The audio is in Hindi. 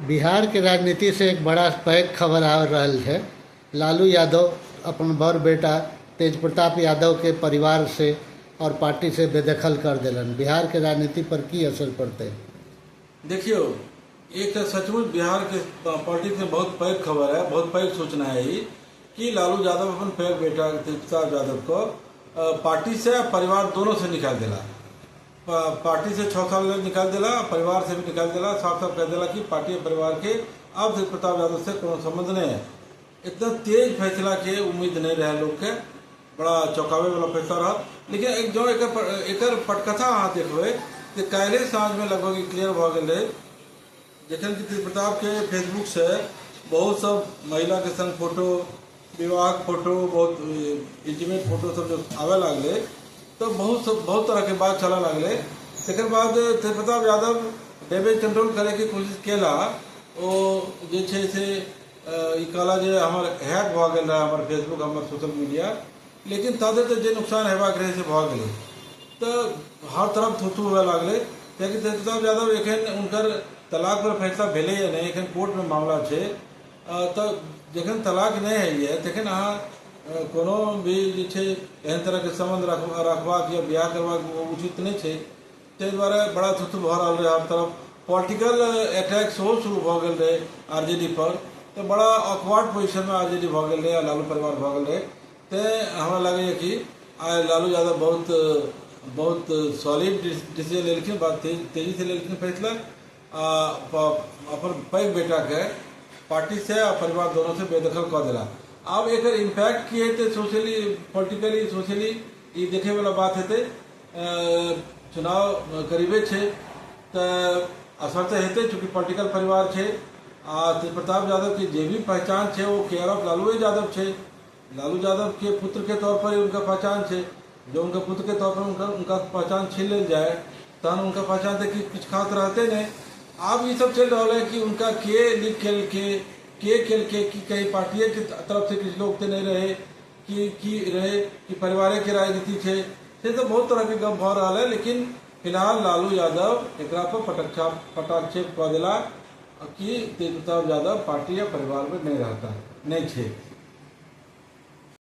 बिहार के राजनीति से एक बड़ा पैघ खबर आ रहल है। लालू यादव अपन बड़ बेटा तेज प्रताप यादव के परिवार से और पार्टी से बेदखल कर दिलन। बिहार के राजनीति पर की असर पड़ते? देखियो, एक सचमुच बिहार के पॉलिटिक्स में बहुत पैघ खबर है, बहुत पैघ सूचना है ये कि लालू यादव अपन पैघ बेटा तेज प्रताप यादव को पार्टी से परिवार दोनों से निकाल दिला। पार्टी से 6 साल निकाल दिला, परिवार से भी निकाल दिला। साफ साफ कह दिला कि पार्टी परिवार के अब तेज प्रताप यादव से कोनो संबंध नहीं है। इतना तेज फैसला के उम्मीद नहीं रहे लोग के, बड़ा चौंकावे वाला फैसला रहा। लेकिन एक पटकथा अहाँ देखबे कि काल्हि साँझ में लगभग क्लियर भ गए जखन कि तेज प्रताप के फेसबुक से बहुत सब महिला के संग फोटो, विवाह फोटो, बहुत इंटीमेट फोटो सब जो आवे लगले, तो बहुत तरह के बात चला लगले। तकर बाद तेज प्रताप यादव डैमेज कंट्रोल करे की कोशिश केला। ओ जे छे से ई कहला जे हमर हैक भ गेल रहा हमर फेसबुक, हमर सोशल मीडिया, लेकिन तादर तो जे नुकसान हेबाक रहे से भ गेलै। तो हर तरफ थूथू हुए लगले, कियाकि तेज प्रताप यादव एखन उनकर तलाक पर फैसला भेले या नहीं, एखन कोर्ट में मामला है। तो जखन तलाक नहीं है तखन अहाँ कोनो भी जे छे एहन तरह के संबंध रखबाक या ब्याह करबाक उचित नहीं है। ताहि दुआरे बड़ा थूथू भ रहा है। हर तरफ पॉलिटिकल अटैक सेहो शुरू भ गेल रहे आरजेडी पर। तो बड़ा ऑकवर्ड पोजिशन में आरजेडी भ गेल रहे, लालू परिवार भ गेल रहे। तो हमरा लगे कि आइ लालू यादव बहुत सॉलिड डिसीजन लेलखिन, बहुत तेजी से लेलखिन फैसला। अपन पैघ बेटा के पार्टी से और परिवार दोनों से बेदखल कर दिला। अब एक इम्पैक्ट की है सोशली, पॉलिटिकली, सोशली ये देखे वाला बात है। चुनाव करीबे छे तो असर तो हेते, चूँकि पॉलिटिकल परिवार छे। तेज प्रताप यादव की जे भी पहचान छे वो केयर ऑफ लालू यादव छे। लालू यादव के पुत्र के तौर पर ही उनका पहचान छे। जो उनके पुत्र के तौर पर उनका पहचान छीन लेल जाए तहन उनका पहचान थे कि कुछ खास रहते नहीं। अब ये सब चल रहा है कि उनका के लिख के कि कहीं पार्टी के तरफ से कुछ लोग तो नहीं रहे कि परिवार के राजनीति थे, से तो बहुत तरह के गप भ रहा है। लेकिन फिलहाल लालू यादव एक पर पटाक्षेप कर दिला कि तेज प्रताप यादव पार्टी या परिवार में नहीं रहता, नहीं छे।